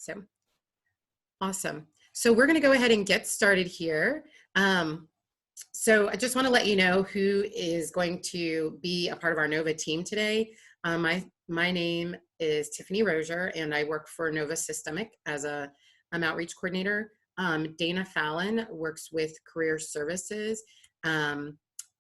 So awesome. So we're going to go ahead and get started here. So I just want to let you know who is going to be a part of our NOVA team today. My name is Tiffany Rozier, and I work for NOVA Systemic as an outreach coordinator. Dana Fallon works with Career Services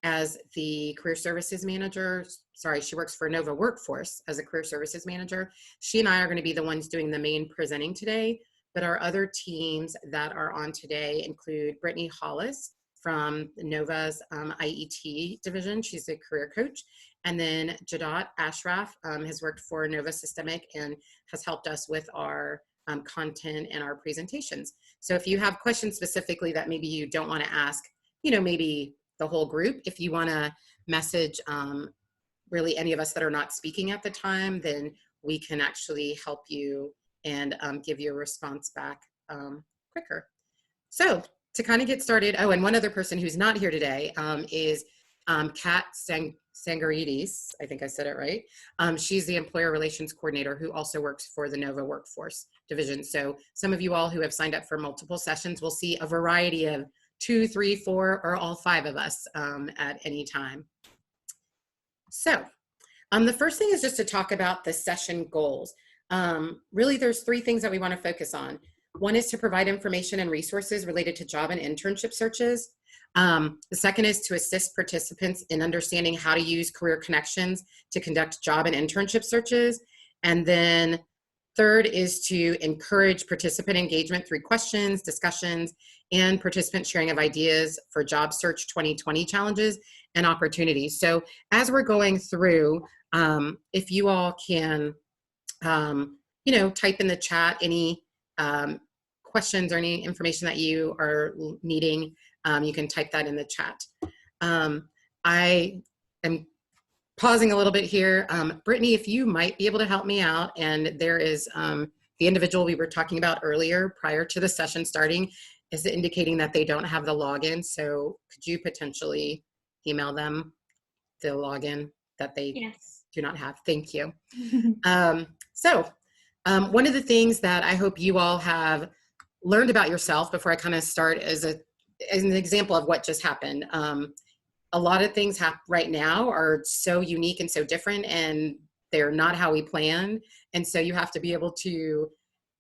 as the Career Services Manager. Sorry, she works for NOVA Workforce as a Career Services Manager. She and I are going to be the ones doing the main presenting today, but our other teams that are on today include Brittany Hollis from NOVA's IET division. She's a career coach. And then Jadot Ashraf has worked for NOVA Systemic and has helped us with our content and our presentations. So if you have questions specifically that maybe you don't want to ask, maybe the whole group, if you want to message really any of us that are not speaking at the time, then we can actually help you and give you a response back quicker. So to kind of get started, oh, and one other person who's not here today is Kat Sangaridis. I think I said it right. She's the Employer Relations Coordinator who also works for the NOVA Workforce Division. So some of you all who have signed up for multiple sessions will see a variety of 2, 3, 4, or all 5 of us at any time. So the first thing is just to talk about the session goals. Really, there's 3 things that we want to focus on. One is to provide information and resources related to job and internship searches. The second is to assist participants in understanding how to use career connections to conduct job and internship searches. And then third is to encourage participant engagement through questions, discussions, and participant sharing of ideas for job search 2020 challenges and opportunities. So as we're going through, if you all can, type in the chat any questions or any information that you are needing, you can type that in the chat. I am pausing a little bit here. Brittany, if you might be able to help me out, and there is the individual we were talking about earlier prior to the session starting is indicating that they don't have the login. So could you potentially email them the login that they do not have? Thank you. One of the things that I hope you all have learned about yourself before I kind of start as an example of what just happened. A lot of things right now are so unique and so different, and they're not how we planned. And so you have to be able to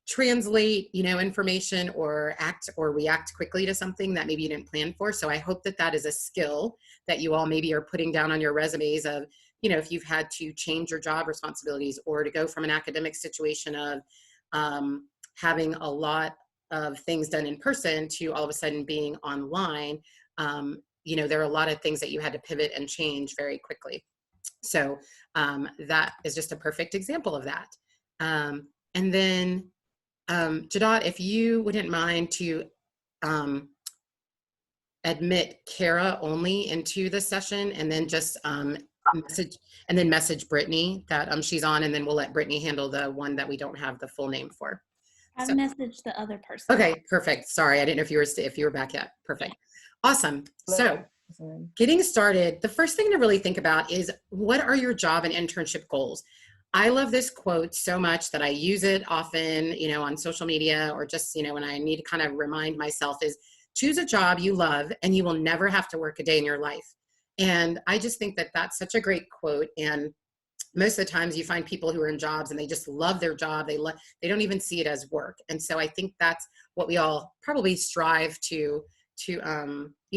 translate, information or act or react quickly to something that maybe you didn't plan for. So I hope that that is a skill that you all maybe are putting down on your resumes of, if you've had to change your job responsibilities or to go from an academic situation of having a lot of things done in person to all of a sudden being online, there are a lot of things that you had to pivot and change very quickly. So that is just a perfect example of that. And then Jadot, if you wouldn't mind to admit Kara only into the session, and then just message Brittany that she's on, and then we'll let Brittany handle the one that we don't have the full name for. I've messaged the other person. Okay, perfect. Sorry, I didn't know if you were back yet. Perfect. Awesome. So getting started, the first thing to really think about is, what are your job and internship goals? I love this quote so much that I use it often, on social media, or just, when I need to kind of remind myself, is choose a job you love and you will never have to work a day in your life. And I just think that that's such a great quote. And most of the times you find people who are in jobs and they just love their job. They don't even see it as work. And so I think that's what we all probably strive to be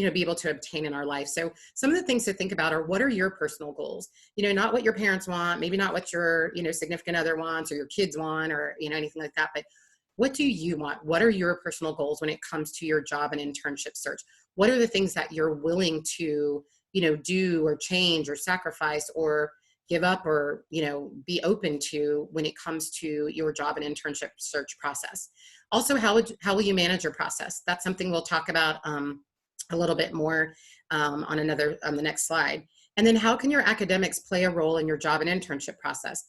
able to obtain in our life. So some of the things to think about are, what are your personal goals? Not what your parents want, maybe not what your, significant other wants or your kids want, or, anything like that, but what do you want? What are your personal goals when it comes to your job and internship search? What are the things that you're willing to, do or change or sacrifice or give up or, be open to when it comes to your job and internship search process? Also, how will you manage your process? That's something we'll talk about a little bit more on the next slide. And then, how can your academics play a role in your job and internship process?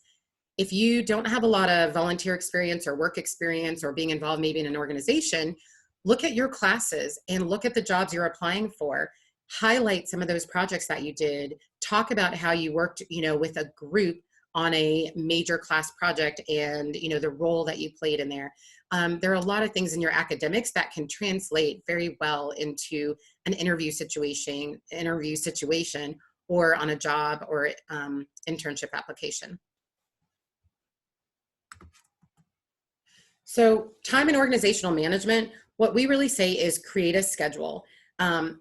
If you don't have a lot of volunteer experience or work experience or being involved maybe in an organization, look at your classes and look at the jobs you're applying for. Highlight some of those projects that you did. Talk about how you worked, with a group on a major class project and, the role that you played in there. There are a lot of things in your academics that can translate very well into an interview situation, or on a job or internship application. So time and organizational management, what we really say is create a schedule.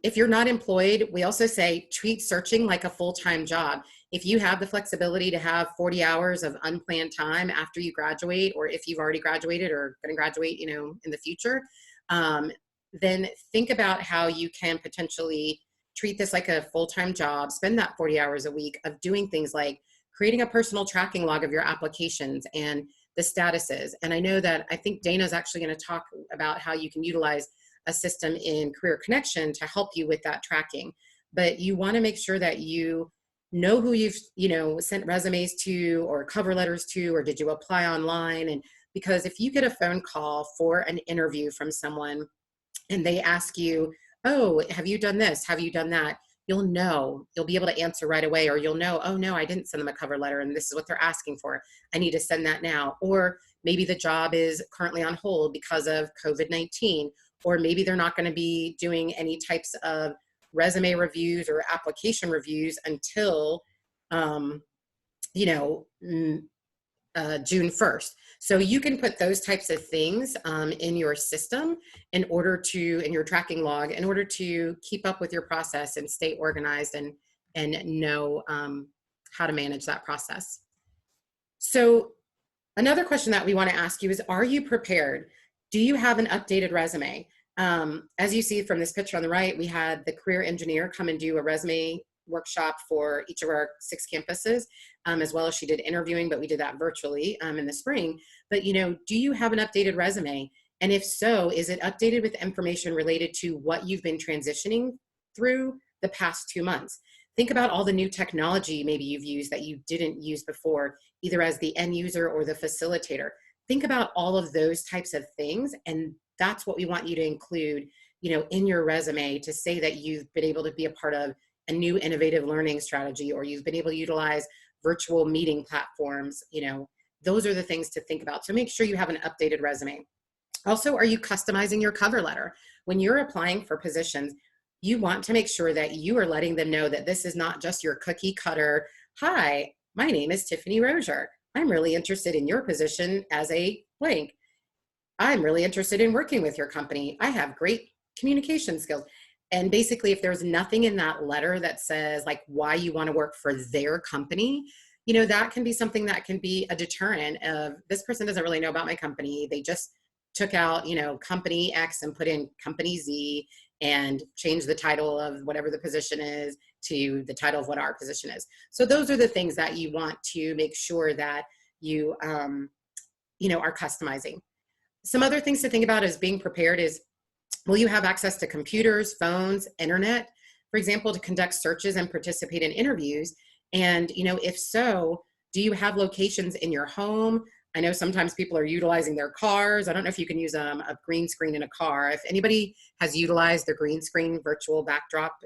If you're not employed, we also say treat searching like a full-time job. If you have the flexibility to have 40 hours of unplanned time after you graduate, or if you've already graduated or going to graduate, in the future, then think about how you can potentially treat this like a full-time job, spend that 40 hours a week of doing things like creating a personal tracking log of your applications and the statuses. And I think Dana's actually going to talk about how you can utilize a system in Career Connection to help you with that tracking. But you want to make sure that you know who you've, sent resumes to or cover letters to, or did you apply online? And because if you get a phone call for an interview from someone and they ask you, oh, have you done this? Have you done that? You'll be able to answer right away, or you'll know, oh no, I didn't send them a cover letter and this is what they're asking for. I need to send that now. Or maybe the job is currently on hold because of COVID-19, or maybe they're not going to be doing any types of resume reviews or application reviews until, June 1st. So you can put those types of things in your system in your tracking log, in order to keep up with your process and stay organized and know how to manage that process. So another question that we want to ask you is, are you prepared? Do you have an updated resume? As you see from this picture on the right, we had the career engineer come and do a resume workshop for each of our 6 campuses, as well as she did interviewing, but we did that virtually in the spring. But, do you have an updated resume? And if so, is it updated with information related to what you've been transitioning through the past 2 months? Think about all the new technology maybe you've used that you didn't use before, either as the end user or the facilitator. Think about all of those types of things, and that's what we want you to include, in your resume, to say that you've been able to be a part of a new innovative learning strategy, or you've been able to utilize virtual meeting platforms. Those are the things to think about. So make sure you have an updated resume. Also, are you customizing your cover letter? When you're applying for positions, you want to make sure that you are letting them know that this is not just your cookie cutter, hi, my name is Tiffany Rozier. I'm really interested in your position as a blank. I'm really interested in working with your company. I have great communication skills. And basically, if there's nothing in that letter that says like why you want to work for their company, that can be something that can be a deterrent of, this person doesn't really know about my company. They just took out, company X and put in company Z and changed the title of whatever the position is to the title of what our position is. So those are the things that you want to make sure that you, are customizing. Some other things to think about as being prepared is, will you have access to computers, phones, internet, for example, to conduct searches and participate in interviews? And, if so, do you have locations in your home? I know sometimes people are utilizing their cars. I don't know if you can use a green screen in a car. If anybody has utilized the green screen virtual backdrop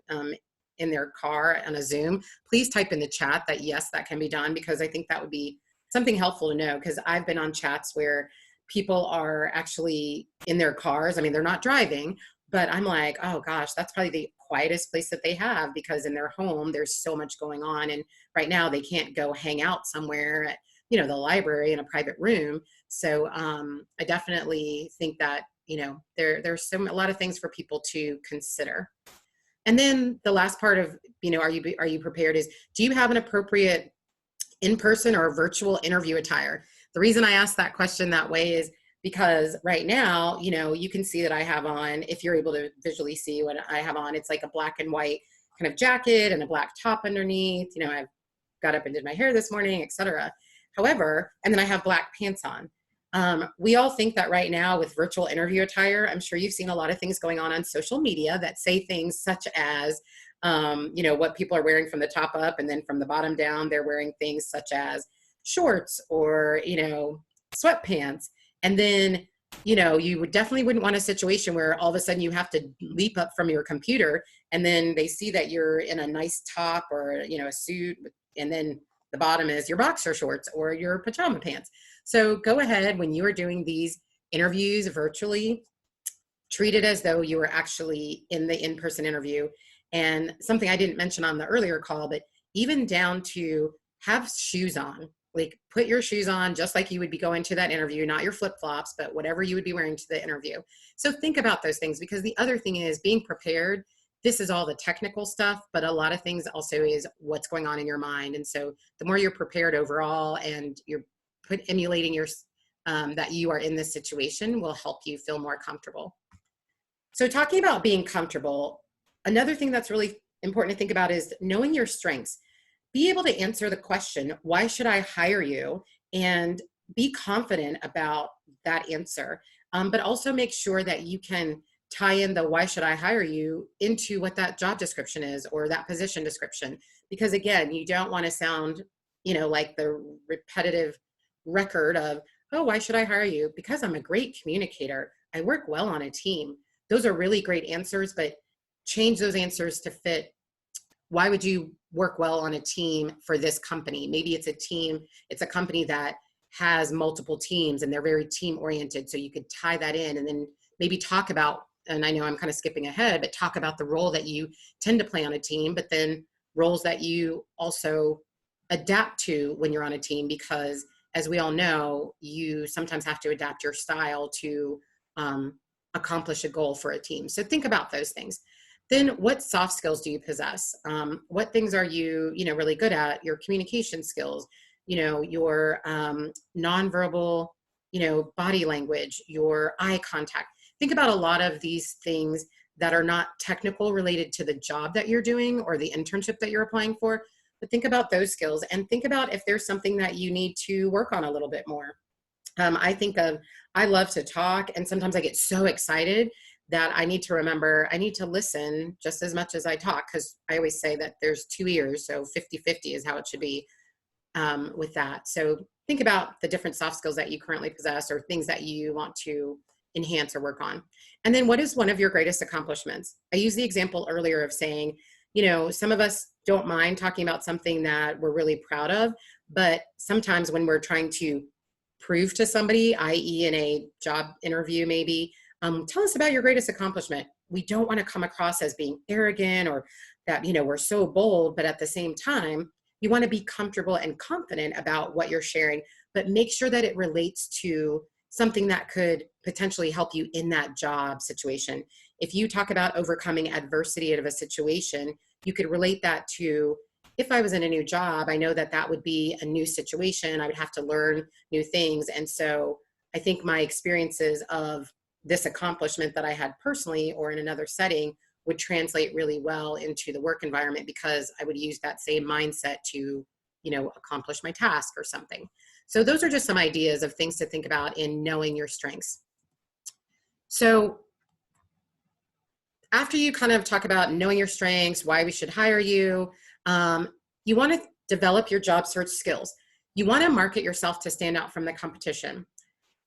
in their car on a Zoom, please type in the chat that yes, that can be done, because I think that would be something helpful to know, because I've been on chats where people are actually in their cars. I mean, they're not driving, but I'm like, oh gosh, that's probably the quietest place that they have, because in their home, there's so much going on. And right now they can't go hang out somewhere at, the library in a private room. So I definitely think that, there's a lot of things for people to consider. And then the last part of, are you prepared is, do you have an appropriate in-person or virtual interview attire? The reason I asked that question that way is because right now, you can see that I have on, if you're able to visually see what I have on, it's like a black and white kind of jacket and a black top underneath. I've got up and did my hair this morning, etc. However, and then I have black pants on. We all think that right now with virtual interview attire, I'm sure you've seen a lot of things going on social media that say things such as, what people are wearing from the top up, and then from the bottom down, they're wearing things such as shorts or, sweatpants. And then, you definitely wouldn't want a situation where all of a sudden you have to leap up from your computer and then they see that you're in a nice top or, a suit, and then the bottom is your boxer shorts or your pajama pants. So go ahead when you are doing these interviews virtually, treat it as though you were actually in the in-person interview. And something I didn't mention on the earlier call, but even down to have shoes on, like put your shoes on just like you would be going to that interview, not your flip-flops, but whatever you would be wearing to the interview. So think about those things, because the other thing is being prepared. This is all the technical stuff, but a lot of things also is what's going on in your mind. And so the more you're prepared overall and you're emulating your that you are in this situation will help you feel more comfortable. So talking about being comfortable, another thing that's really important to think about is knowing your strengths. Be able to answer the question, why should I hire you? And be confident about that answer. But also make sure that you can tie in the why should I hire you into what that job description is or that position description. Because again, you don't want to sound, like the repetitive record of, oh, why should I hire you? Because I'm a great communicator. I work well on a team. Those are really great answers, but change those answers to fit. Why would you work well on a team for this company? Maybe it's a company that has multiple teams and they're very team oriented. So you could tie that in and then maybe talk about, and I know I'm kind of skipping ahead, but talk about the role that you tend to play on a team, but then roles that you also adapt to when you're on a team, because as we all know, you sometimes have to adapt your style to accomplish a goal for a team. So think about those things. Then what soft skills do you possess? What things are you, really good at? Your communication skills, your nonverbal, body language, your eye contact. Think about a lot of these things that are not technical related to the job that you're doing or the internship that you're applying for, but think about those skills and think about if there's something that you need to work on a little bit more. I love to talk, and sometimes I get so excited that I need to listen just as much as I talk, because I always say that there's 2 ears, so 50-50 is how it should be with that. So think about the different soft skills that you currently possess or things that you want to enhance or work on. And then what is one of your greatest accomplishments? I used the example earlier of saying, some of us don't mind talking about something that we're really proud of, but sometimes when we're trying to prove to somebody, i.e. in a job interview maybe, tell us about your greatest accomplishment. We don't want to come across as being arrogant or that, we're so bold, but at the same time, you want to be comfortable and confident about what you're sharing, but make sure that it relates to something that could potentially help you in that job situation. If you talk about overcoming adversity out of a situation, you could relate that to, if I was in a new job, I know that that would be a new situation. I would have to learn new things. And so I think my experiences of this accomplishment that I had personally or in another setting would translate really well into the work environment, because I would use that same mindset to, accomplish my task or something. So those are just some ideas of things to think about in knowing your strengths. So after you kind of talk about knowing your strengths, why we should hire you, you want to develop your job search skills. You want to market yourself to stand out from the competition.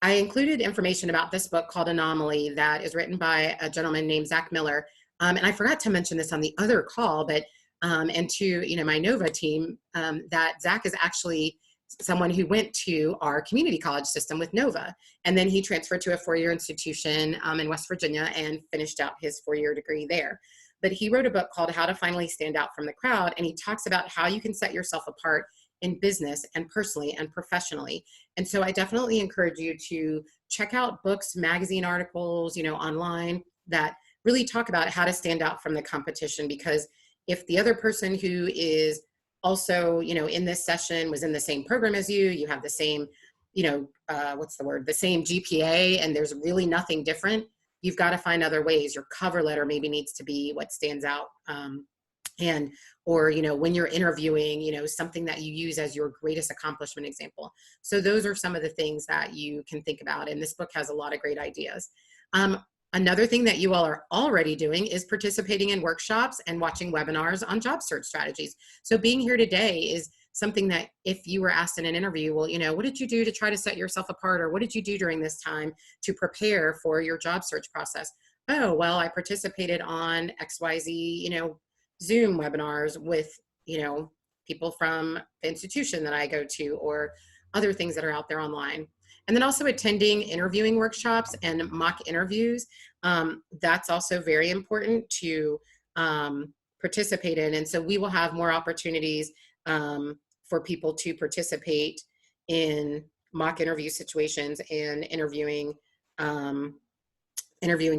I included information about this book called Anomaly that is written by a gentleman named Zach Miller. And I forgot to mention this on the other call, but and to my Nova team, that Zach is actually someone who went to our community college system with Nova, and then he transferred to a 4-year institution in West Virginia and finished out his 4-year degree there. But he wrote a book called How to Finally Stand Out from the Crowd, and he talks about how you can set yourself apart in business and personally and professionally. And so I definitely encourage you to check out books, magazine articles, online that really talk about how to stand out from the competition, because if the other person who is also, in this session was in the same program as you, you have the same, the same GPA, and there's really nothing different, you've got to find other ways. Your cover letter maybe needs to be what stands out. Or when you're interviewing, something that you use as your greatest accomplishment example. So those are some of the things that you can think about. And this book has a lot of great ideas. Another thing that you all are already doing is participating in workshops and watching webinars on job search strategies. So being here today is something that if you were asked in an interview, well, what did you do to try to set yourself apart? Or what did you do during this time to prepare for your job search process? Oh, well, I participated on XYZ, Zoom webinars with, people from the institution that I go to or other things that are out there online. And then also attending interviewing workshops and mock interviews. That's also very important to participate in. And so we will have more opportunities for people to participate in mock interview situations and interviewing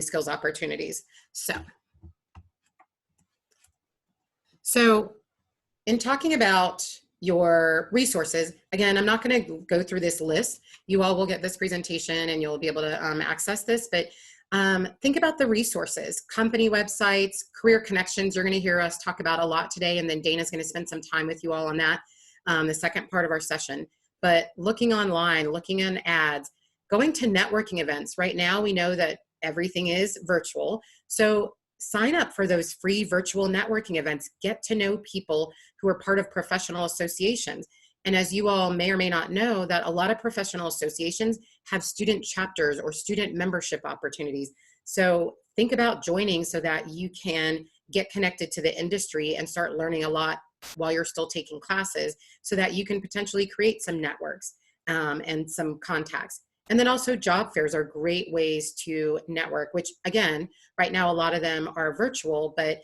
skills opportunities. So in talking about your resources, again, I'm not going to go through this list. You all will get this presentation and you'll be able to access this, but think about the resources, company websites, career connections. You're going to hear us talk about a lot today, and then Dana's going to spend some time with you all on that, the second part of our session. But looking online, looking on ads, going to networking events. Right now, we know that everything is virtual. So sign up for those free virtual networking events. Get to know people who are part of professional associations. And as you all may or may not know, that a lot of professional associations have student chapters or student membership opportunities. So think about joining so that you can get connected to the industry and start learning a lot while you're still taking classes, so that you can potentially create some networks and some contacts. And then also job fairs are great ways to network, which again, right now, a lot of them are virtual, but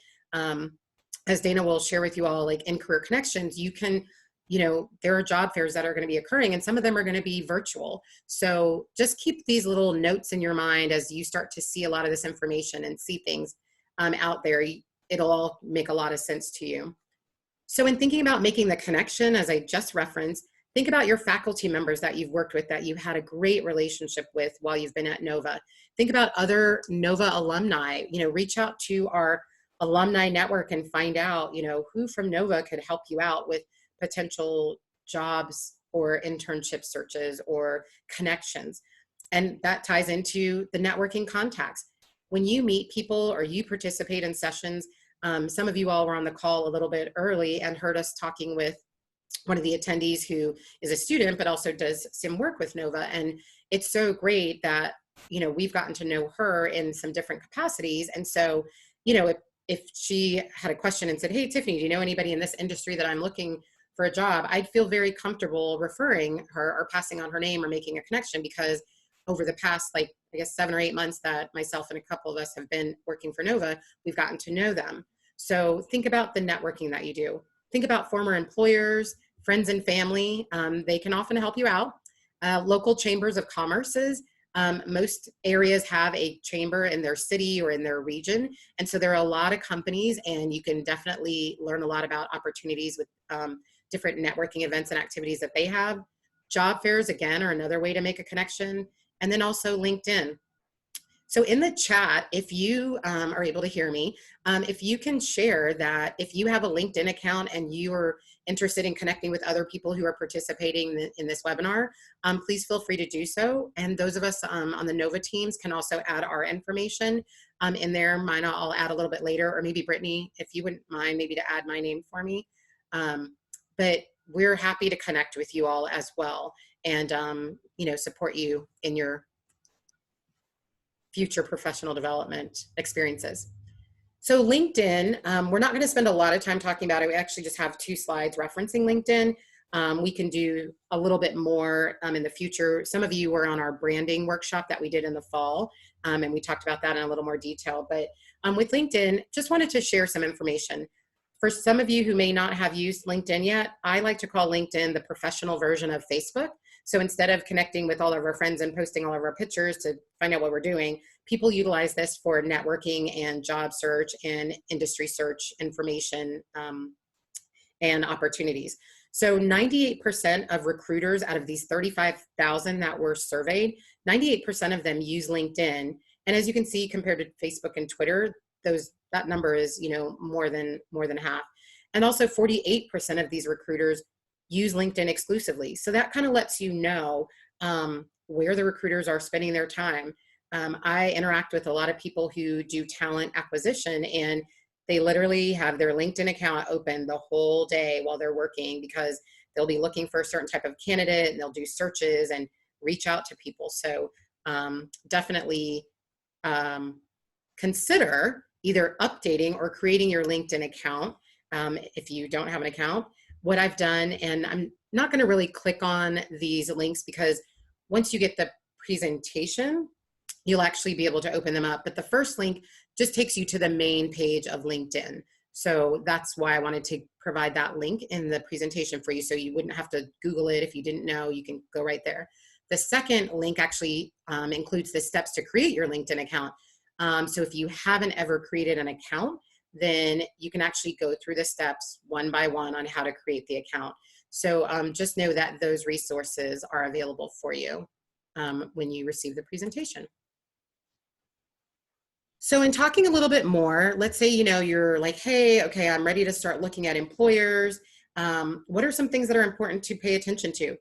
as Dana will share with you all, like in Career Connections, you can, there are job fairs that are going to be occurring, and some of them are going to be virtual. So just keep these little notes in your mind as you start to see a lot of this information and see things out there. It'll all make a lot of sense to you. So in thinking about making the connection, as I just referenced, think about your faculty members that you've worked with, that you've had a great relationship with while you've been at Nova. Think about other Nova alumni. Reach out to our alumni network and find out, who from Nova could help you out with potential jobs or internship searches or connections. And that ties into the networking contacts. When you meet people or you participate in sessions, some of you all were on the call a little bit early and heard us talking with one of the attendees who is a student, but also does some work with Nova. And it's so great that, we've gotten to know her in some different capacities. And so, if she had a question and said, hey, Tiffany, do you know anybody in this industry that I'm looking for a job? I'd feel very comfortable referring her or passing on her name or making a connection, because over the past, 7 or 8 months that myself and a couple of us have been working for Nova, we've gotten to know them. So think about the networking that you do. Think about former employers, friends and family. They can often help you out. Local chambers of commerces. Most areas have a chamber in their city or in their region. And so there are a lot of companies, and you can definitely learn a lot about opportunities with different networking events and activities that they have. Job fairs, again, are another way to make a connection. And then also LinkedIn. So in the chat, if you are able to hear me, if you can share that if you have a LinkedIn account and you are interested in connecting with other people who are participating in this webinar, please feel free to do so. And those of us on the Nova teams can also add our information in there. Mine I'll add a little bit later, or maybe Brittany, if you wouldn't mind maybe to add my name for me. But we're happy to connect with you all as well, and support you in your future professional development experiences. So LinkedIn, we're not going to spend a lot of time talking about it. We actually just have 2 slides referencing LinkedIn. We can do a little bit more in the future. Some of you were on our branding workshop that we did in the fall, and we talked about that in a little more detail. But with LinkedIn, just wanted to share some information. For some of you who may not have used LinkedIn yet, I like to call LinkedIn the professional version of Facebook. So instead of connecting with all of our friends and posting all of our pictures to find out what we're doing, people utilize this for networking and job search and industry search information and opportunities. So 98% of recruiters out of these 35,000 that were surveyed, 98% of them use LinkedIn. And as you can see, compared to Facebook and Twitter, that number is more than half. And also 48% of these recruiters use LinkedIn exclusively. So that kind of lets you know where the recruiters are spending their time. I interact with a lot of people who do talent acquisition, and they literally have their LinkedIn account open the whole day while they're working, because they'll be looking for a certain type of candidate and they'll do searches and reach out to people. So definitely consider either updating or creating your LinkedIn account if you don't have an account. What I've done, and I'm not going to really click on these links because once you get the presentation, you'll actually be able to open them up. But the first link just takes you to the main page of LinkedIn. So that's why I wanted to provide that link in the presentation for you, so you wouldn't have to Google it if you didn't know. You can go right there. The second link actually includes the steps to create your LinkedIn account. So if you haven't ever created an account, then you can actually go through the steps one by one on how to create the account. So just know that those resources are available for you when you receive the presentation. So in talking a little bit more, let's say, you're like, hey, okay, I'm ready to start looking at employers. What are some things that are important to pay attention to?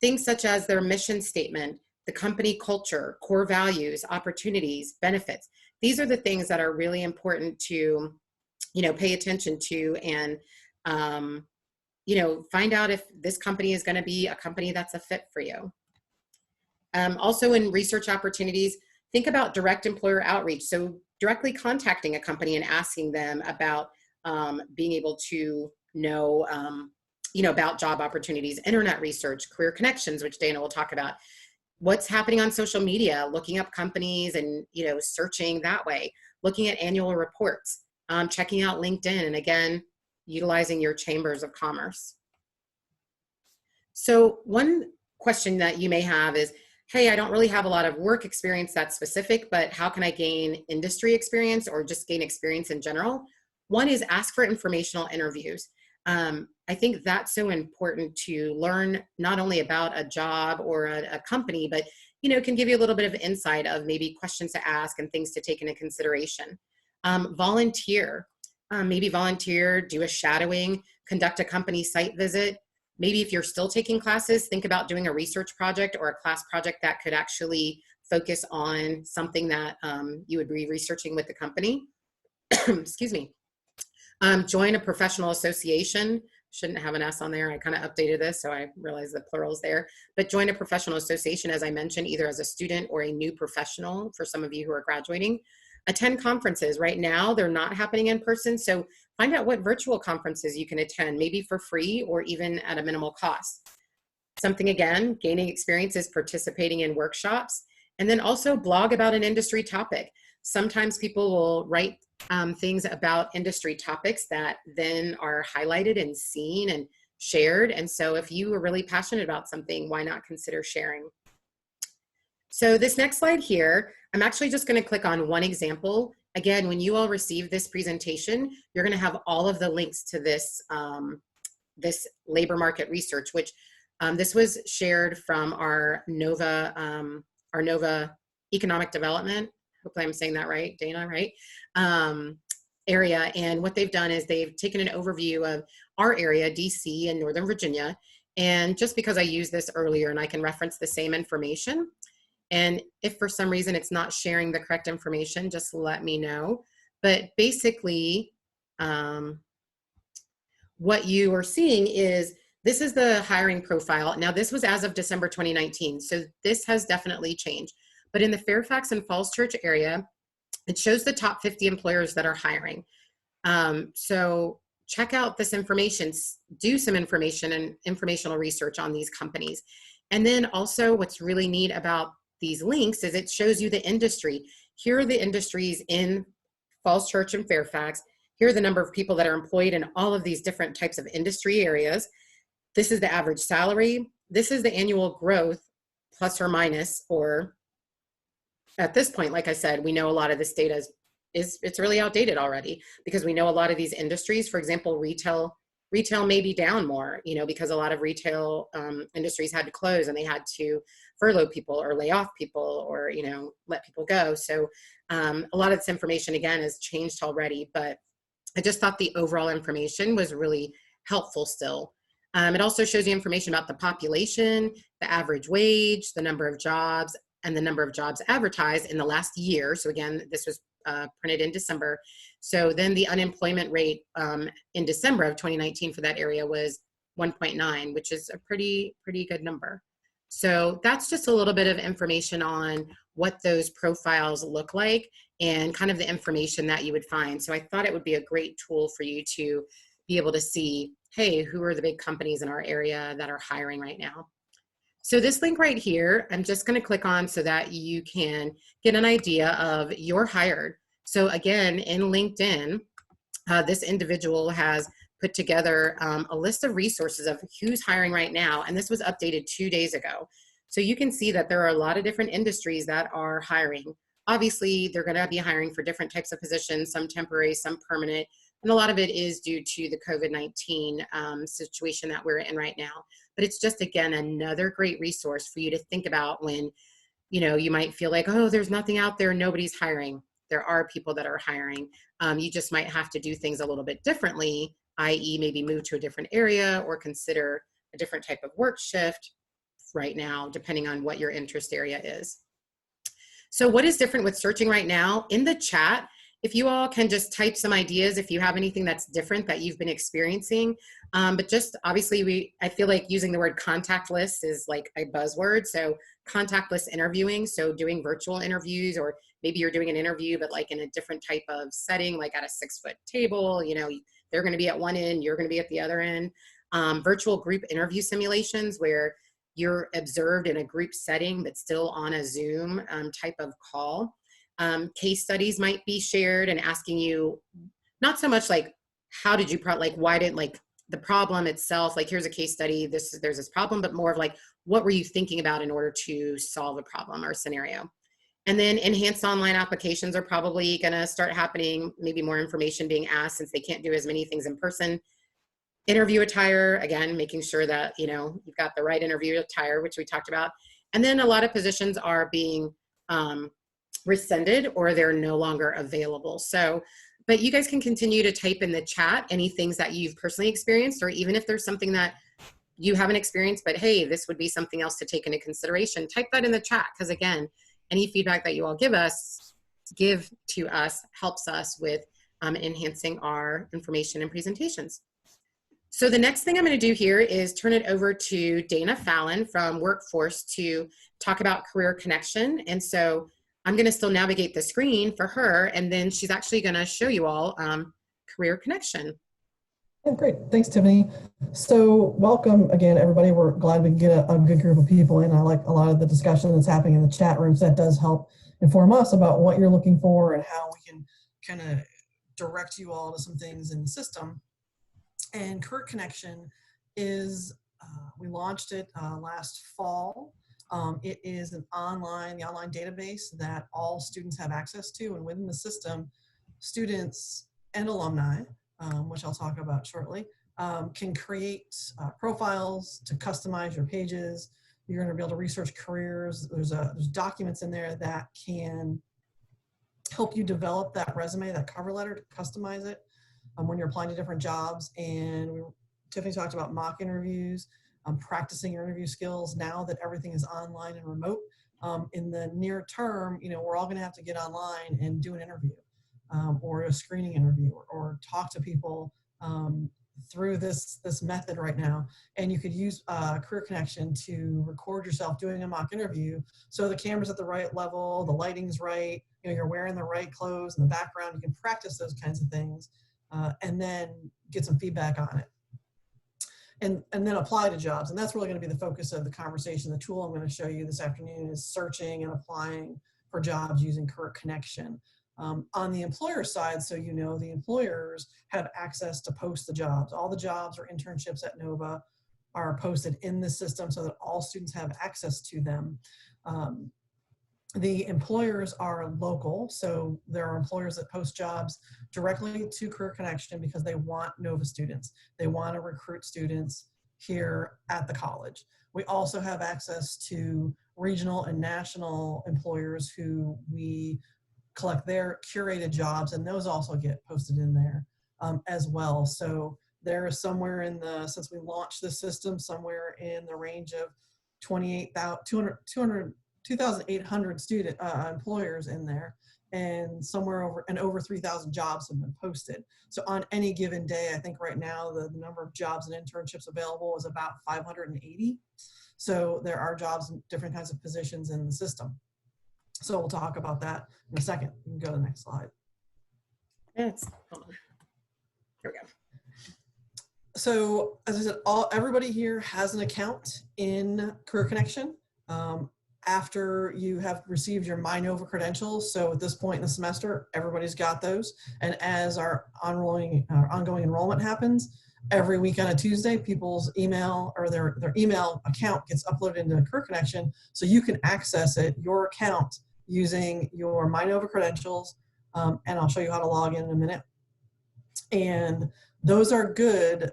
Things such as their mission statement, the company culture, core values, opportunities, benefits. These are the things that are really important to, pay attention to, and, find out if this company is going to be a company that's a fit for you. Also in research opportunities, think about direct employer outreach. So directly contacting a company and asking them about being able to know, about job opportunities, internet research, career connections, which Dana will talk about. What's happening on social media, looking up companies and, searching that way, looking at annual reports, checking out LinkedIn, and again, utilizing your chambers of commerce. So one question that you may have is, hey, I don't really have a lot of work experience that's specific, but how can I gain industry experience or just gain experience in general? One is ask for informational interviews. I think that's so important to learn not only about a job or a company, but can give you a little bit of insight of maybe questions to ask and things to take into consideration. Volunteer, maybe volunteer, do a shadowing, conduct a company site visit. Maybe if you're still taking classes, think about doing a research project or a class project that could actually focus on something that you would be researching with the company. Excuse me. Join a professional association. Shouldn't have an S on there. I kind of updated this, so I realized the plural's there. But join a professional association, as I mentioned, either as a student or a new professional for some of you who are graduating. Attend conferences. Right now, they're not happening in person, so find out what virtual conferences you can attend, maybe for free or even at a minimal cost. Something, again, gaining experience is participating in workshops, and then also blog about an industry topic. Sometimes people will write things about industry topics that then are highlighted and seen and shared. And so if you are really passionate about something, why not consider sharing? So this next slide here, I'm actually just going to click on one example. Again, when you all receive this presentation, you're going to have all of the links to this, this labor market research, which this was shared from our NOVA Economic Development. Hopefully I'm saying that right, Dana, right? Area. And what they've done is they've taken an overview of our area, DC and Northern Virginia. And just because I used this earlier and I can reference the same information, and if for some reason it's not sharing the correct information, just let me know. But basically, what you are seeing is this is the hiring profile. Now, this was as of December 2019, so this has definitely changed. But in the Fairfax and Falls Church area, it shows the top 50 employers that are hiring. So check out this information, do some information and informational research on these companies. And then also what's really neat about these links is it shows you the industry. Here are the industries in Falls Church and Fairfax. Here are the number of people that are employed in all of these different types of industry areas. This is the average salary. This is the annual growth, plus or minus, or at this point, like I said, we know a lot of this data it's really outdated already, because we know a lot of these industries, for example, retail may be down more, because a lot of retail industries had to close and they had to furlough people or lay off people or, let people go. So a lot of this information, again, has changed already, but I just thought the overall information was really helpful still. It also shows you information about the population, the average wage, the number of jobs, and the number of jobs advertised in the last year. So again, this was printed in December. So then the unemployment rate in December of 2019 for that area was 1.9, which is a pretty good number. So that's just a little bit of information on what those profiles look like and kind of the information that you would find. So I thought it would be a great tool for you to be able to see, hey, who are the big companies in our area that are hiring right now? So this link right here, I'm just going to click on so that you can get an idea of you're hired. So again, in LinkedIn, this individual has put together a list of resources of who's hiring right now, and this was updated 2 days ago. So you can see that there are a lot of different industries that are hiring. Obviously, they're going to be hiring for different types of positions, some temporary, some permanent, and a lot of it is due to the COVID-19 situation that we're in right now. But it's just, again, another great resource for you to think about when, you might feel like, oh, there's nothing out there, nobody's hiring. There are people that are hiring. You just might have to do things a little bit differently, i.e. maybe move to a different area or consider a different type of work shift right now, depending on what your interest area is. So what is different with searching right now? In the chat, if you all can just type some ideas, if you have anything that's different that you've been experiencing. But just obviously, I feel like using the word contactless is like a buzzword. So contactless interviewing, so doing virtual interviews, or maybe you're doing an interview, but like in a different type of setting, like at a 6-foot table, they're going to be at one end, you're going to be at the other end. Virtual group interview simulations where you're observed in a group setting, but still on a Zoom type of call. Case studies might be shared and asking you, not so much like, how did you, why didn't, like the problem itself, like here's a case study, there's this problem, but more of like, what were you thinking about in order to solve a problem or scenario? And then enhanced online applications are probably gonna start happening, maybe more information being asked since they can't do as many things in person. Interview attire, again, making sure that, you've got the right interview attire, which we talked about. And then a lot of positions are being rescinded or they're no longer available. So, but you guys can continue to type in the chat any things that you've personally experienced, or even if there's something that you haven't experienced, but hey, this would be something else to take into consideration, type that in the chat. Because again, any feedback that you all give to us helps us with enhancing our information and presentations. So the next thing I'm going to do here is turn it over to Dana Fallon from Workforce to talk about Career Connection. And so I'm going to still navigate the screen for her, and then she's actually going to show you all Career Connection. Yeah, great. Thanks, Tiffany. So welcome again, everybody. We're glad we can get a good group of people in. I like a lot of the discussion that's happening in the chat rooms. That does help inform us about what you're looking for and how we can kind of direct you all to some things in the system. And Career Connection is, we launched it last fall. It is the online database that all students have access to, and within the system, students and alumni, which I'll talk about shortly, can create profiles to customize your pages. You're going to be able to research careers. There's documents in there that can help you develop that resume, that cover letter, to customize it when you're applying to different jobs. And Tiffany talked about mock interviews. Practicing your interview skills now that everything is online and remote. In the near term, we're all going to have to get online and do an interview or a screening interview or talk to people through this method right now. And you could use Career Connection to record yourself doing a mock interview. So the camera's at the right level, the lighting's right, you're wearing the right clothes in the background. You can practice those kinds of things and then get some feedback on it. And then apply to jobs. And that's really going to be the focus of the conversation. The tool I'm going to show you this afternoon is searching and applying for jobs using Career Connection. On the employer side, so the employers have access to post the jobs. All the jobs or internships at Nova are posted in the system so that all students have access to them. The employers are local, so there are employers that post jobs directly to Career Connection because they want Nova students. They want to recruit students here at the college. We also have access to regional and national employers who we collect their curated jobs, and those also get posted in there as well. So there is somewhere since we launched this system, somewhere in the range of 2,800 student employers in there, and over 3,000 jobs have been posted. So on any given day, I think right now the number of jobs and internships available is about 580. So there are jobs in different kinds of positions in the system. So we'll talk about that in a second. You can go to the next slide. Hold on. Here we go. So as I said, everybody here has an account in Career Connection after you have received your MyNova credentials. So at this point in the semester, everybody's got those. And as our ongoing enrollment happens, every week on a Tuesday, people's email or their email account gets uploaded into Career Connection, so you can access your account using your MyNova credentials. And I'll show you how to log in a minute. And those are good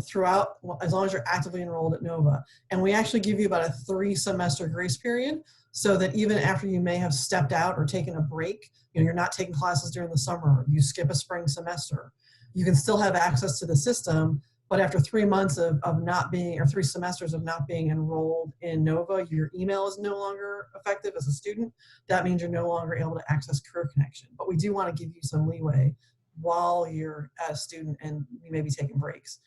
throughout, as long as you're actively enrolled at Nova. And we actually give you about a 3-semester grace period, so that even after you may have stepped out or taken a break, you're not taking classes during the summer, you skip a spring semester, you can still have access to the system. But after 3 months of not being, or 3 semesters of not being enrolled in Nova, your email is no longer effective as a student. That means you're no longer able to access Career Connection. But we do want to give you some leeway while you're a student and you may be taking breaks.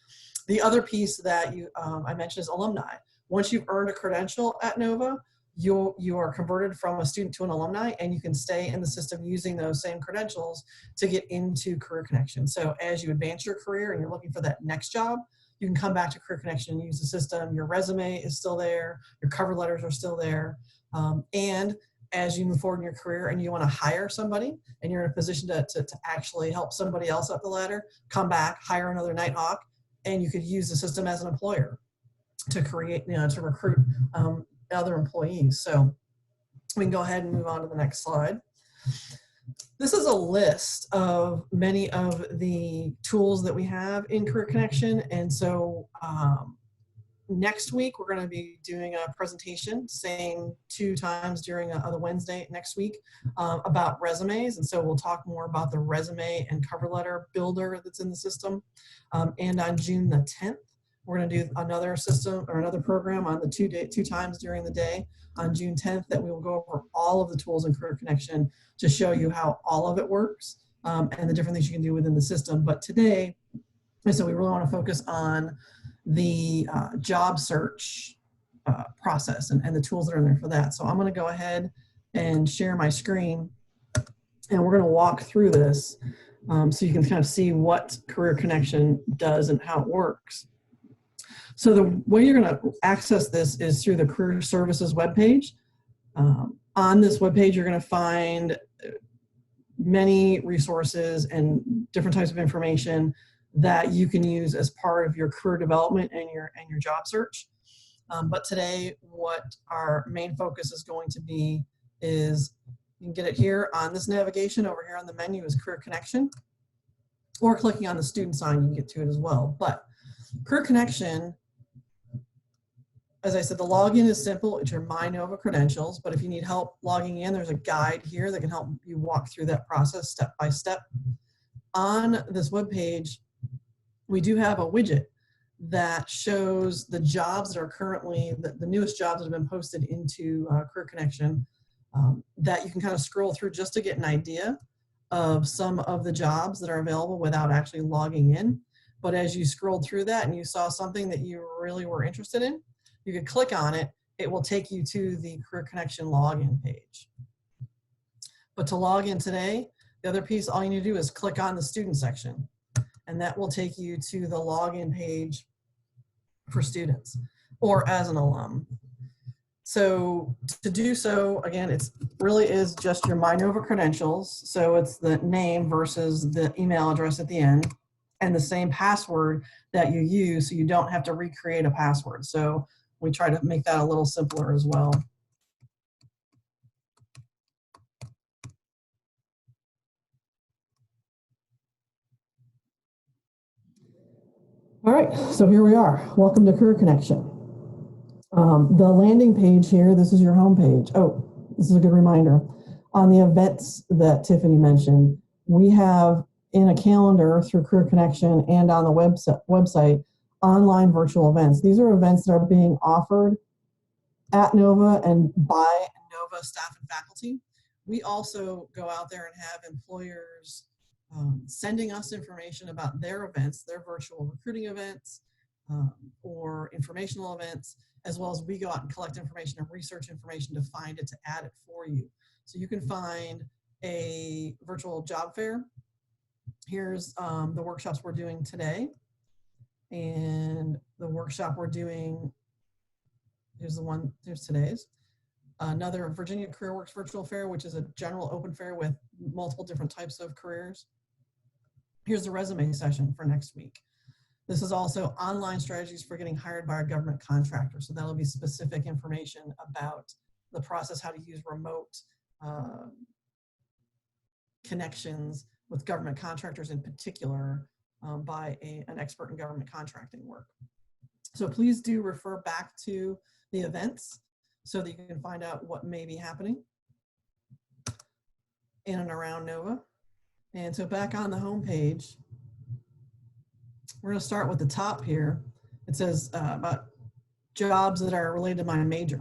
The other piece that I mentioned is alumni. Once you've earned a credential at Nova, you are converted from a student to an alumni, and you can stay in the system using those same credentials to get into Career Connection. So as you advance your career and you're looking for that next job, you can come back to Career Connection and use the system. Your resume is still there, your cover letters are still there, and as you move forward in your career and you want to hire somebody and you're in a position to actually help somebody else up the ladder, come back, hire another Nighthawk, and you could use the system as an employer to create, to recruit other employees. So we can go ahead and move on to the next slide. This is a list of many of the tools that we have in Career Connection. And so next week, we're going to be doing a presentation, same 2 times during the Wednesday next week, about resumes. And so we'll talk more about the resume and cover letter builder that's in the system. And on June the 10th, we're going to do another system or another program on the 2 times during the day on June 10th that we will go over all of the tools in Career Connection to show you how all of it works and the different things you can do within the system. But today, so we really want to focus on the job search process and the tools that are in there for that. So I'm going to go ahead and share my screen, and we're going to walk through this so you can kind of see what Career Connection does and how it works. So the way you're going to access this is through the Career Services webpage. On this webpage, you're going to find many resources and different types of information that you can use as part of your career development and your job search. But today, what our main focus is going to be is, you can get it here on this navigation. Over here on the menu is Career Connection, or clicking on the student sign, you can get to it as well. But Career Connection, as I said, the login is simple. It's your MyNova credentials, but if you need help logging in, there's a guide here that can help you walk through that process step by step. On this webpage, we do have a widget that shows the jobs that are currently, the newest jobs that have been posted into Career Connection, that you can kind of scroll through just to get an idea of some of the jobs that are available without actually logging in. But as you scrolled through that and you saw something that you really were interested in, you could click on it. It will take you to the Career Connection login page. But to log in today, the other piece, all you need to do is click on the student section, and that will take you to the login page for students or as an alum. So to do so, again, it really is just your MyNova credentials. So it's the name versus the email address at the end, and the same password that you use, so you don't have to recreate a password. So we try to make that a little simpler as well. All right, so here we are. Welcome to Career Connection. The landing page here, this is your home page. Oh, this is a good reminder. On the events that Tiffany mentioned, we have in a calendar through Career Connection and on the website, online virtual events. These are events that are being offered at Nova and by Nova staff and faculty. We also go out there and have employers sending us information about their events, their virtual recruiting events or informational events, as well as we go out and collect information and research information to find it, to add it for you. So you can find a virtual job fair. Here's the workshops we're doing today. And the workshop we're doing, here's today's. Another Virginia CareerWorks virtual fair, which is a general open fair with multiple different types of careers. Here's the resume session for next week. This is also online strategies for getting hired by a government contractor. So that'll be specific information about the process, how to use remote connections with government contractors in particular by an expert in government contracting work. So please do refer back to the events so that you can find out what may be happening in and around NOVA. And so back on the home page, we're going to start with the top here. It says about jobs that are related to my major.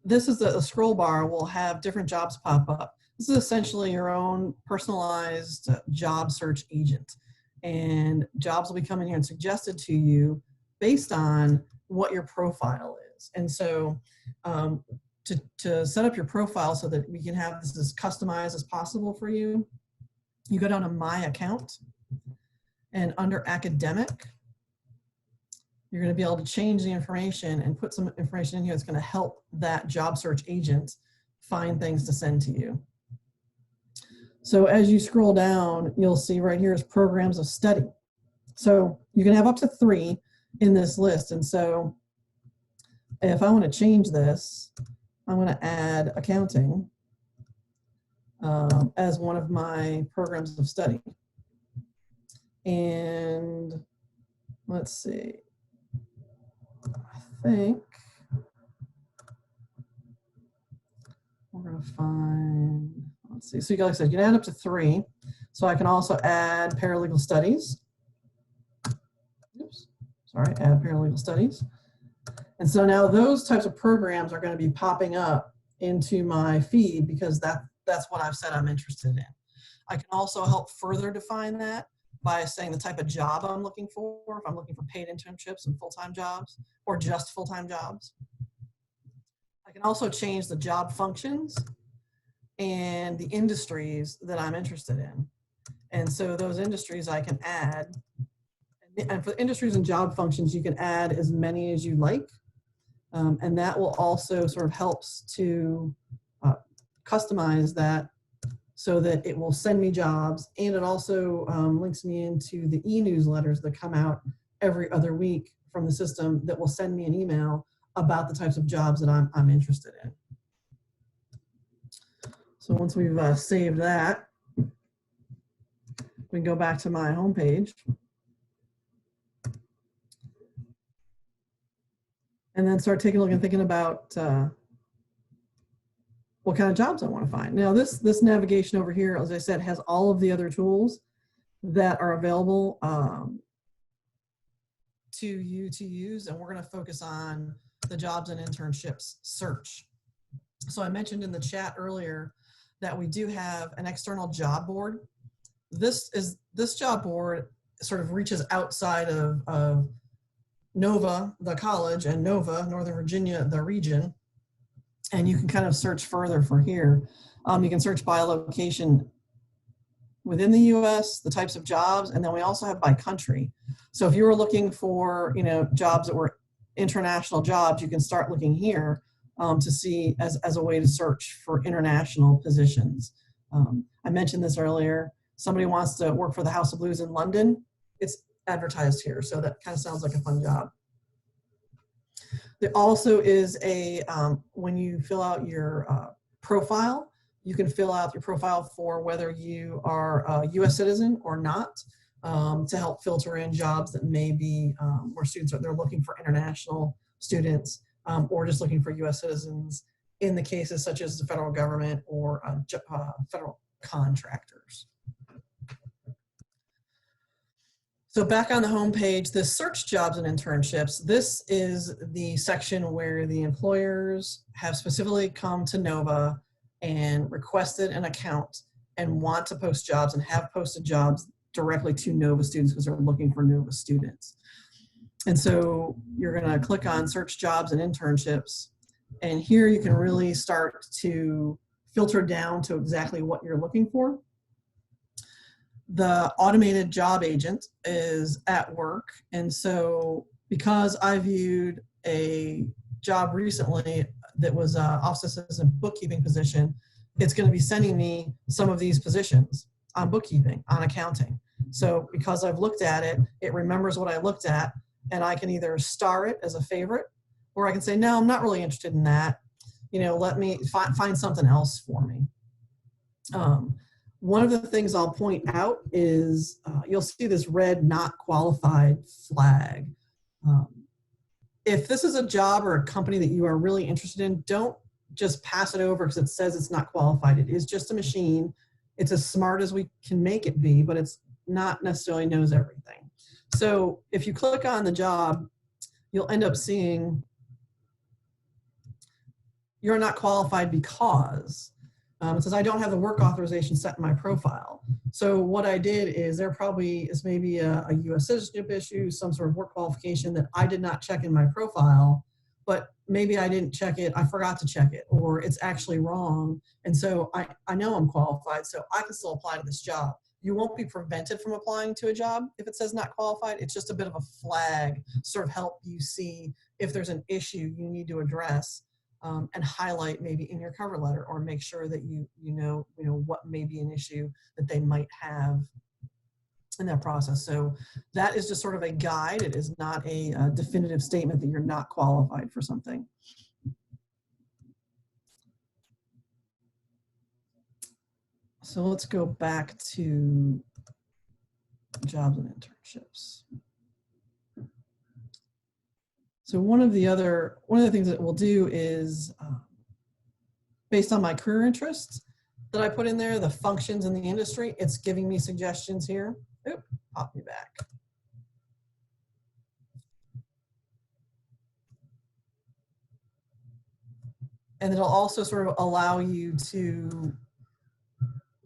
This is a scroll bar will have different jobs pop up. This is essentially your own personalized job search agent. And jobs will be coming here and suggested to you based on what your profile is. And so to set up your profile so that we can have this as customized as possible for you, you go down to My Account, and under Academic, you're going to be able to change the information and put some information in here that's going to help that job search agent find things to send to you. So as you scroll down, you'll see right here is programs of study. So you can have up to 3 in this list. And so if I want to change this, I'm going to add accounting as one of my programs of study. And let's see, I think we're going to find, let's see, so like I said, you can add up to 3. So I can also add paralegal studies. Oops, sorry, add paralegal studies. And so now those types of programs are going to be popping up into my feed because that's what I've said I'm interested in. I can also help further define that by saying the type of job I'm looking for, if I'm looking for paid internships and full-time jobs, or just full-time jobs. I can also change the job functions and the industries that I'm interested in. And so those industries I can add, and for industries and job functions, you can add as many as you like. And that will also sort of helps to customize that so that it will send me jobs, and it also links me into the e-newsletters that come out every other week from the system that will send me an email about the types of jobs that I'm interested in. So once we've saved that, we can go back to my homepage. And then start taking a look and thinking about what kind of jobs I want to find. Now this navigation over here, as I said, has all of the other tools that are available to you to use, and we're going to focus on the Jobs and Internships Search. So I mentioned in the chat earlier that we do have an external job board. This job board sort of reaches outside of NOVA, the college, and NOVA, Northern Virginia, the region. And you can kind of search further for here. You can search by location within the US, the types of jobs, and then we also have by country. So if you were looking for, jobs that were international jobs, you can start looking here to see as a way to search for international positions. I mentioned this earlier. Somebody wants to work for the House of Blues in London. It's advertised here, so that kind of sounds like a fun job. There also is a, when you fill out your profile, you can fill out your profile for whether you are a US citizen or not, to help filter in jobs that may be where students they're looking for international students or just looking for US citizens in the cases such as the federal government or federal contractors. So back on the home page, the search jobs and internships, this is the section where the employers have specifically come to NOVA and requested an account and want to post jobs and have posted jobs directly to NOVA students because they're looking for NOVA students. And so you're going to click on search jobs and internships, and here you can really start to filter down to exactly what you're looking for. the automated job agent is at work. And so because I viewed a job recently that was an office assistant bookkeeping position, it's going to be sending me some of these positions on bookkeeping, on accounting. So because I've looked at it, it remembers what I looked at, and I can either star it as a favorite, or I can say, no, I'm not really interested in that. You know, let me find something else for me. One of the things I'll point out is you'll see this red not qualified flag. If this is a job or a company that you are really interested in, don't just pass it over because it says it's not qualified. It is just a machine. It's as smart as we can make it be, but it's not necessarily knows everything. So if you click on the job, you'll end up seeing you're not qualified because it says I don't have the work authorization set in my profile. So what I did is there probably is maybe a U.S. citizenship issue, some sort of work qualification that I did not check in my profile, but maybe I didn't check it, I forgot to check it, or it's actually wrong. And so I know I'm qualified, so I can still apply to this job. You won't be prevented from applying to a job if it says not qualified. It's just a bit of a flag, sort of help you see if there's an issue you need to address. And highlight maybe in your cover letter, or make sure that you know what may be an issue that they might have in that process. So that is just sort of a guide. It is not a definitive statement that you're not qualified for something. So let's go back to jobs and internships. So one of the things that we'll do is based on my career interests that I put in there, the functions in the industry, it's giving me suggestions here. Oop, pop me back. And it'll also sort of allow you to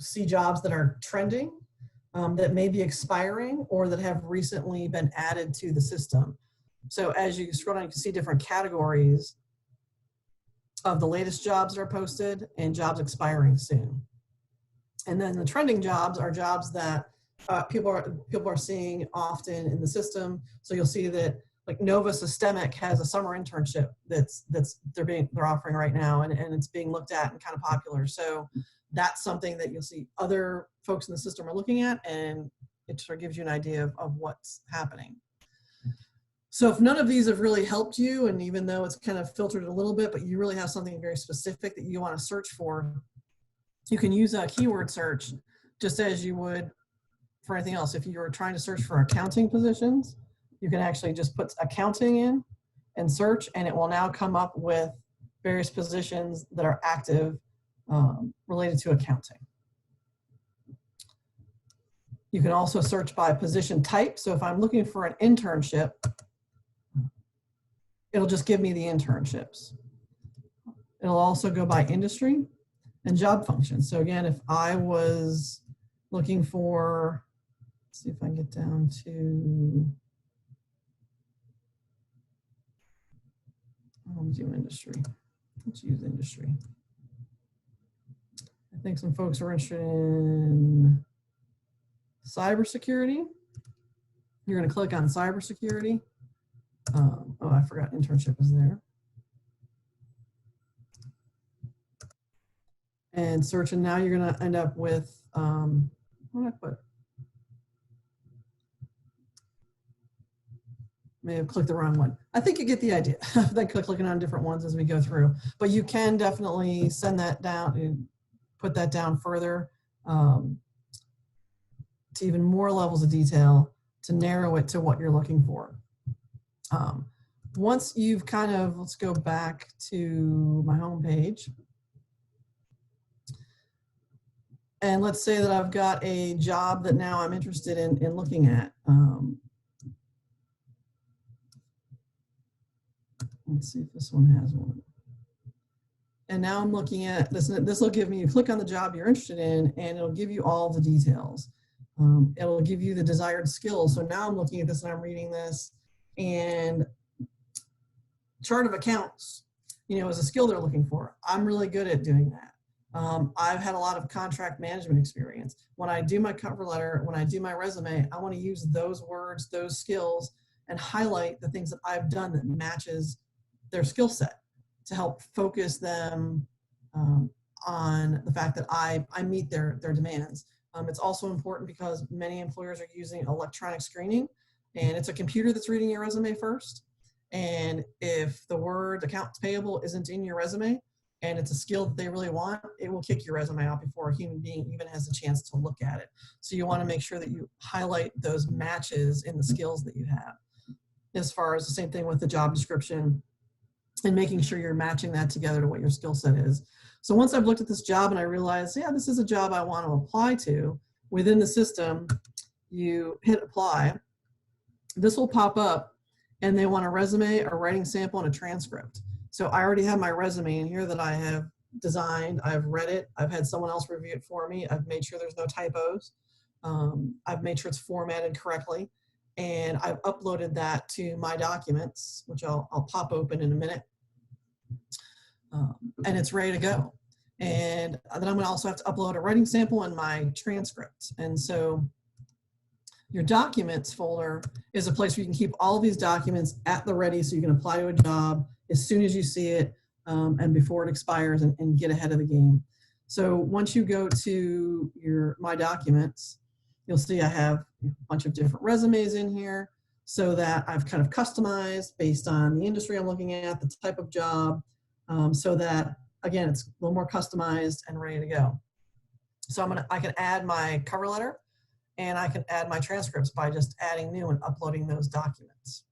see jobs that are trending, that may be expiring, or that have recently been added to the system. So as you scroll down, you can see different categories of the latest jobs that are posted and jobs expiring soon. And then the trending jobs are jobs that people are seeing often in the system. So you'll see that like Nova Systemic has a summer internship they're offering right now, and it's being looked at and kind of popular. So that's something that you'll see other folks in the system are looking at, and it sort of gives you an idea of what's happening. So if none of these have really helped you, and even though it's kind of filtered a little bit, but you really have something very specific that you want to search for, you can use a keyword search just as you would for anything else. If you were trying to search for accounting positions, you can actually just put accounting in and search, and it will now come up with various positions that are active related to accounting. You can also search by position type. So if I'm looking for an internship, it'll just give me the internships. It'll also go by industry and job function. So again, if I was looking for, let's see if I can get down to, I'll do industry. Let's use industry. I think some folks are interested in cybersecurity. You're going to click on cybersecurity. Oh, I forgot internship is there. And search, and now you're going to end up with, what did I put? May have clicked the wrong one. I think you get the idea. Then clicking on different ones as we go through. But you can definitely send that down and put that down further to even more levels of detail to narrow it to what you're looking for. Once you've kind of, let's go back to my home page. And let's say that I've got a job that now I'm interested in looking at. Let's see if this one has one. And now I'm looking at this. This will give me, you click on the job you're interested in, and it'll give you all the details. It'll give you the desired skills. So now I'm looking at this and I'm reading this, and chart of accounts, is a skill they're looking for. I'm really good at doing that. I've had a lot of contract management experience. When I do my cover letter, when I do my resume, I want to use those words, those skills, and highlight the things that I've done that matches their skill set to help focus them on the fact that I meet their demands. It's also important because many employers are using electronic screening, and it's a computer that's reading your resume first. And if the word accounts payable isn't in your resume and it's a skill that they really want, it will kick your resume out before a human being even has a chance to look at it. So you want to make sure that you highlight those matches in the skills that you have. As far as the same thing with the job description and making sure you're matching that together to what your skill set is. So once I've looked at this job and I realize, yeah, this is a job I want to apply to, within the system, you hit apply. This will pop up and they want a resume, a writing sample, and a transcript. So I already have my resume in here that I have designed. I've read it. I've had someone else review it for me. I've made sure there's no typos. I've made sure it's formatted correctly. And I've uploaded that to my documents, which I'll pop open in a minute. And it's ready to go. And then I'm going to also have to upload a writing sample and my transcript. And so your documents folder is a place where you can keep all of these documents at the ready so you can apply to a job as soon as you see it and before it expires and get ahead of the game. So once you go to my documents, you'll see I have a bunch of different resumes in here so that I've kind of customized based on the industry I'm looking at, the type of job, so that, again, it's a little more customized and ready to go. So I can add my cover letter and I can add my transcripts by just adding new and uploading those documents.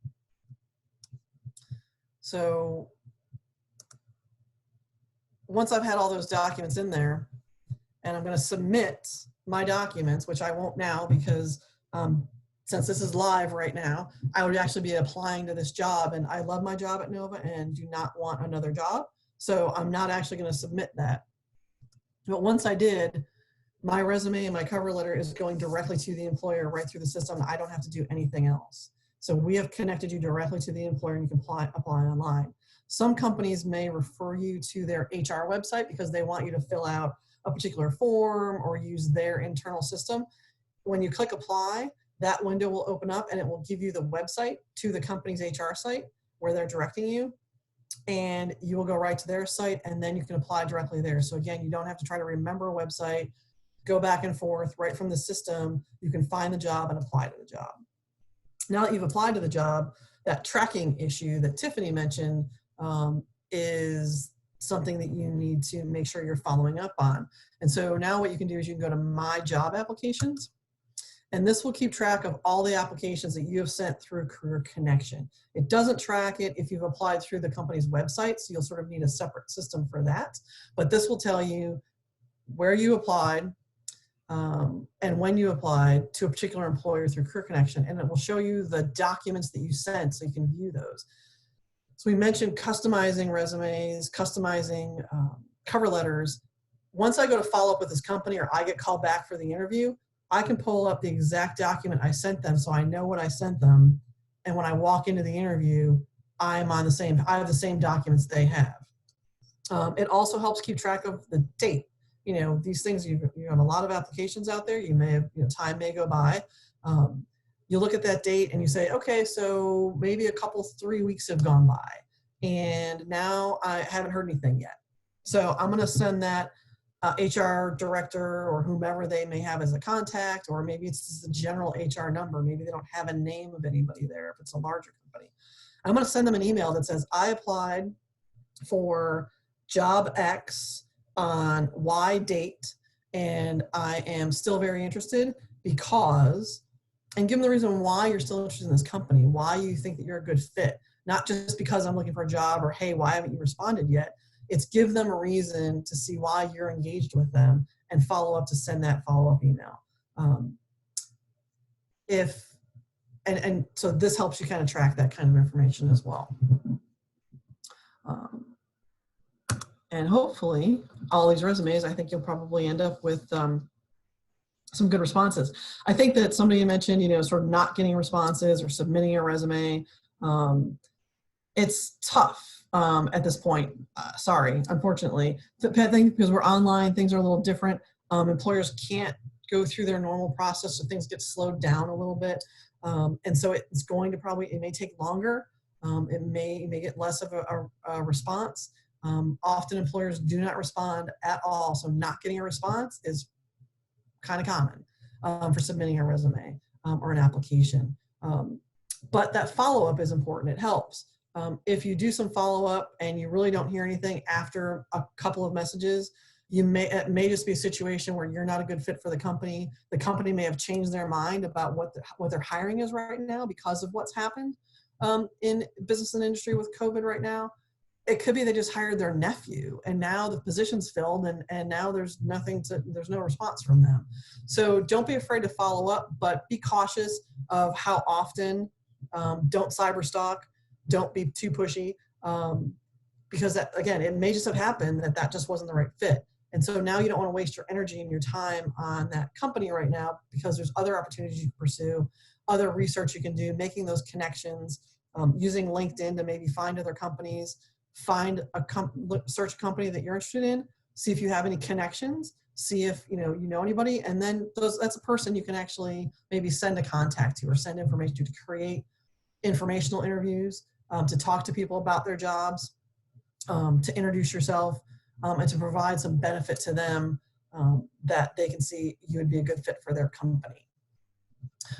So once I've had all those documents in there and I'm going to submit my documents, which I won't now because since this is live right now, I would actually be applying to this job, and I love my job at Nova and do not want another job. So I'm not actually going to submit that. But once I did, my resume and my cover letter is going directly to the employer right through the system. I don't have to do anything else. So we have connected you directly to the employer and you can apply online. Some companies may refer you to their HR website because they want you to fill out a particular form or use their internal system. When you click apply, that window will open up and it will give you the website to the company's HR site where they're directing you. And you will go right to their site and then you can apply directly there. So again, you don't have to try to remember a website, go back and forth right from the system. You can find the job and apply to the job. Now that you've applied to the job, that tracking issue that Tiffany mentioned is something that you need to make sure you're following up on. And so now what you can do is you can go to My Job Applications, and this will keep track of all the applications that you have sent through Career Connection. It doesn't track it if you've applied through the company's website, so you'll sort of need a separate system for that. But this will tell you where you applied and when you applied to a particular employer through Career Connection, and it will show you the documents that you sent so you can view those. So we mentioned customizing resumes, customizing cover letters. Once I go to follow up with this company or I get called back for the interview, I can pull up the exact document I sent them so I know what I sent them. And when I walk into the interview, I have the same documents they have. It also helps keep track of the date. You know, these things, you have a lot of applications out there. You may have, time may go by. You look at that date and you say, okay, so maybe 3 weeks have gone by and now I haven't heard anything yet. So I'm going to send that HR director or whomever they may have as a contact, or maybe it's just a general HR number. Maybe they don't have a name of anybody there if it's a larger company. I'm going to send them an email that says, I applied for job X on Y date, and I am still very interested because, and give them the reason why you're still interested in this company, why you think that you're a good fit, not just because I'm looking for a job or, hey, why haven't you responded yet? It's give them a reason to see why you're engaged with them and follow up to send that follow-up email. So this helps you kind of track that kind of information as well. And hopefully all these resumes, I think you'll probably end up with some good responses. I think that somebody mentioned, sort of not getting responses or submitting a resume. It's tough. at this point. Sorry, unfortunately. I think because we're online, things are a little different. Employers can't go through their normal process, so things get slowed down a little bit. And so it's going to it may take longer. It may get less of a response. Often employers do not respond at all, so not getting a response is kind of common for submitting a resume or an application. But that follow-up is important. It helps. If you do some follow-up and you really don't hear anything after a couple of messages, it may just be a situation where you're not a good fit for the company. The company may have changed their mind about what their hiring is right now because of what's happened in business and industry with COVID right now. It could be they just hired their nephew and now the position's filled and now there's no response from them. So don't be afraid to follow up, but be cautious of how often. Don't cyber stalk. Don't be too pushy because that, again, it may just have happened that just wasn't the right fit. And so now you don't want to waste your energy and your time on that company right now because there's other opportunities you can pursue, other research you can do, making those connections, using LinkedIn to maybe find other companies, find search a company that you're interested in, see if you have any connections, see if you know anybody, and then that's a person you can actually maybe send a contact to or send information to create informational interviews, to talk to people about their jobs, to introduce yourself, and to provide some benefit to them that they can see you would be a good fit for their company.